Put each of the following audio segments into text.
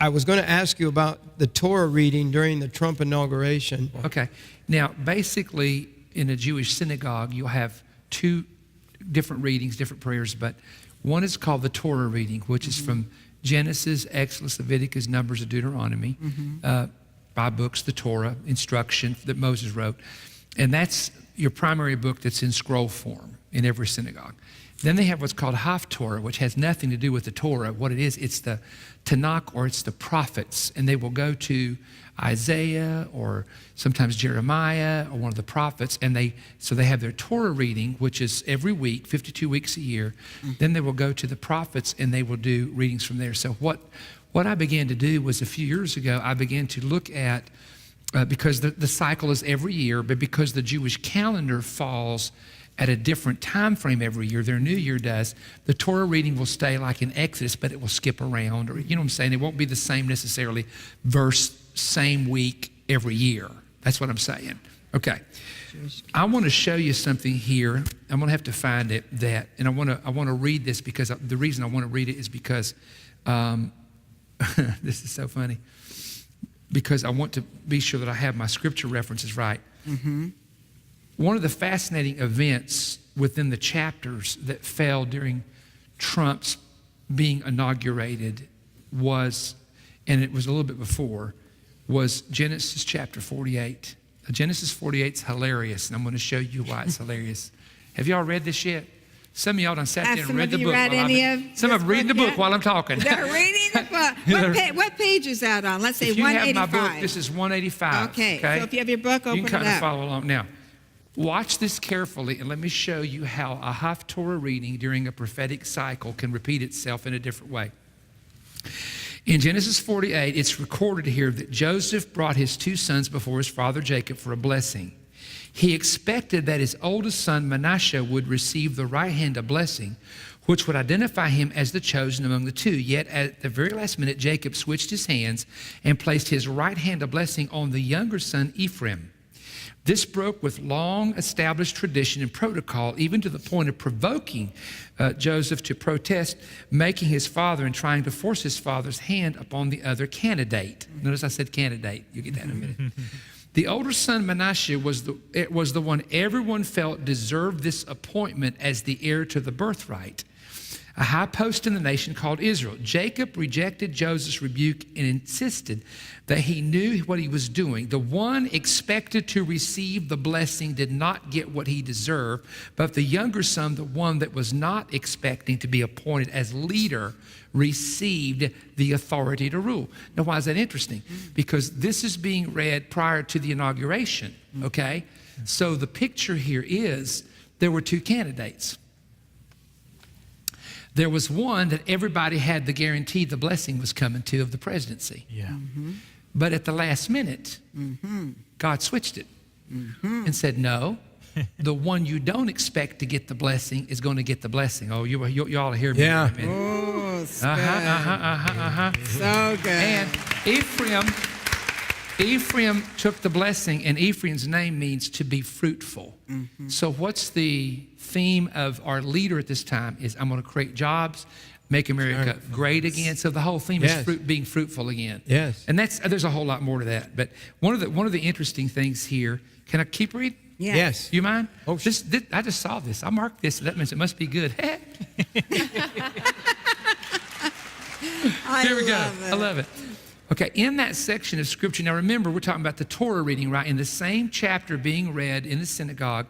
I was going to ask you about the Torah reading during the Trump inauguration. Okay. Now, basically, in a Jewish synagogue, you'll have two different readings, different prayers, but one is called the Torah reading, which is from Genesis, Exodus, Leviticus, Numbers, and Deuteronomy, 5 books, the Torah, instruction that Moses wrote. And that's your primary book that's in scroll form in every synagogue. Then they have what's called Haftorah, which has nothing to do with the Torah. What it is, it's the Tanakh, or it's the prophets, and they will go to Isaiah or sometimes Jeremiah or one of the prophets, and so they have their Torah reading, which is every week, 52 weeks a year. Then they will go to the prophets and they will do readings from there. So what I began to do was, a few years ago, I began to look at, because the cycle is every year, but because the Jewish calendar falls at a different time frame every year, their new year does, the Torah reading will stay like in Exodus, but it will skip around, or you know what I'm saying? It won't be the same necessarily verse, same week every year. That's what I'm saying. Okay. I want to show you something here. I'm going to have to find it, and I want to read this, because the reason I want to read it is because this is so funny, because I want to be sure that I have my scripture references right. One of the fascinating events within the chapters that fell during Trump's being inaugurated was, and it was a little bit before, was Genesis chapter 48. Genesis 48 is hilarious, and I'm going to show you why it's hilarious. Have y'all read this yet? Some of y'all done sat there and read the book. Some of reading the book while I'm talking. They're reading the book. What page is that on? Let's say 185. If you have my book, this is 185. Okay. So if you have your book, open it up. You can kind of follow along. Now, watch this carefully, and let me show you how a Haftorah reading during a prophetic cycle can repeat itself in a different way. In Genesis 48, it's recorded here that Joseph brought his 2 sons before his father Jacob for a blessing. He expected that his oldest son Manasseh would receive the right hand of blessing, which would identify him as the chosen among the 2. Yet at the very last minute, Jacob switched his hands and placed his right hand of blessing on the younger son Ephraim. This broke with long-established tradition and protocol, even to the point of provoking Joseph to protest, making his father and trying to force his father's hand upon the other candidate. Notice I said candidate. You'll get that in a minute. The older son, Manasseh, was the one everyone felt deserved this appointment as the heir to the birthright, a high post in the nation called Israel. Jacob rejected Joseph's rebuke and insisted that he knew what he was doing. The one expected to receive the blessing did not get what he deserved, but the younger son, the one that was not expecting to be appointed as leader, received the authority to rule. Now, why is that interesting? Because this is being read prior to the inauguration, okay? So the picture here is there were 2 candidates. There was one that everybody had the guarantee the blessing was coming to of the presidency. Yeah. But at the last minute, God switched it and said, no, the one you don't expect to get the blessing is going to get the blessing. Oh, you ought to hear me. Yeah. Oh, it's good. So good. And Ephraim took the blessing, and Ephraim's name means to be fruitful. So what's the theme of our leader at this time is, I'm going to create jobs, make America great again. So the whole theme is being fruitful again. Yes. And there's a whole lot more to that. But one of the interesting things here, can I keep reading? Yeah. Yes. You mind? Oh, this, I just saw this. I marked this. So that means it must be good. Here we go. I love it. Okay, in that section of scripture, now remember, we're talking about the Torah reading, right? In the same chapter being read in the synagogue,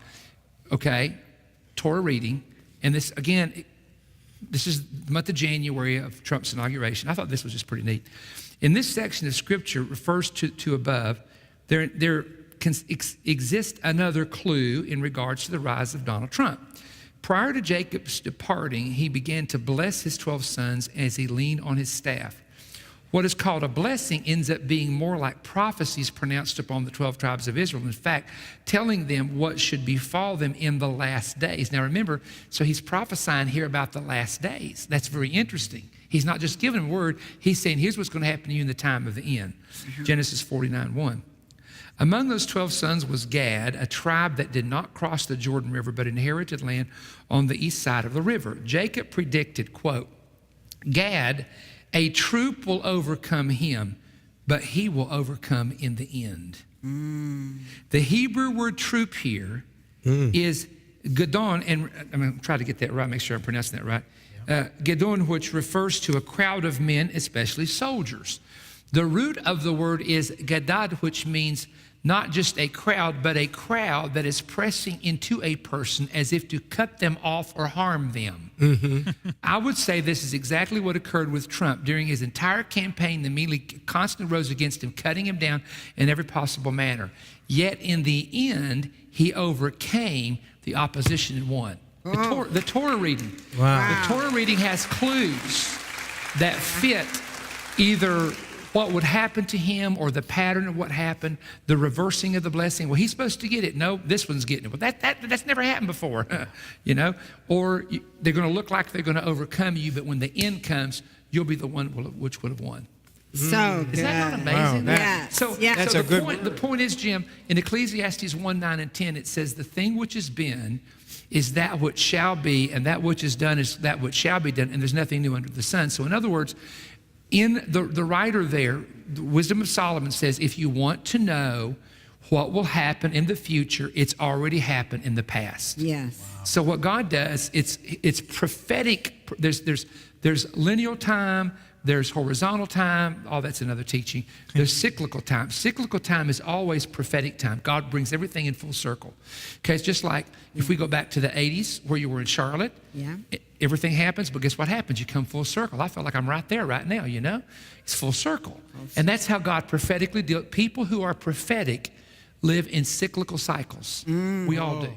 okay, Torah reading. And this, again, this is the month of January of Trump's inauguration. I thought this was just pretty neat. In this section of scripture refers to above, there can exist another clue in regards to the rise of Donald Trump. Prior to Jacob's departing, he began to bless his 12 sons as he leaned on his staff. What is called a blessing ends up being more like prophecies pronounced upon the 12 tribes of Israel. In fact, telling them what should befall them in the last days. Now remember, so he's prophesying here about the last days. That's very interesting. He's not just giving a word. He's saying, here's what's going to happen to you in the time of the end. Genesis 49:1. Among those 12 sons was Gad, a tribe that did not cross the Jordan River, but inherited land on the east side of the river. Jacob predicted, quote, Gad, A troop will overcome him, but he will overcome in the end. The Hebrew word troop here is Gedon, and I'm going to try to get that right, make sure I'm pronouncing that right. Gedon, which refers to a crowd of men, especially soldiers. The root of the word is gadad, which means not just a crowd, but a crowd that is pressing into a person as if to cut them off or harm them. I would say this is exactly what occurred with Trump. During his entire campaign, the media constantly rose against him, cutting him down in every possible manner. Yet in the end, he overcame the opposition and won. The Torah reading. Wow. The Torah reading has clues that fit either what would happen to him or the pattern of what happened, the reversing of the blessing. Well, he's supposed to get it. No, this one's getting it. Well, that's never happened before, you know? Or they're going to look like they're going to overcome you, but when the end comes, you'll be the one which would have won. So good. Is that not amazing? Wow, Yes. So, Yes. That's so a good the point is, Jim, in Ecclesiastes 1, 9, and 10, it says, the thing which has been is that which shall be, and that which is done is that which shall be done, and there's nothing new under the sun. So in other words, in the writer there, the Wisdom of Solomon says, if you want to know what will happen in the future, it's already happened in the past. Yes. So what God does, it's prophetic. There's lineal time, there's horizontal time. Oh, that's another teaching. There's cyclical time. Cyclical time is always prophetic time. God brings everything in full circle. Okay, it's just like if we go back to the 80s where you were in Charlotte. Yeah. Everything happens, but guess what happens? You come full circle. I feel like I'm right there right now, you know? It's full circle. And that's how God prophetically deals. People who are prophetic live in cyclical cycles. We all do.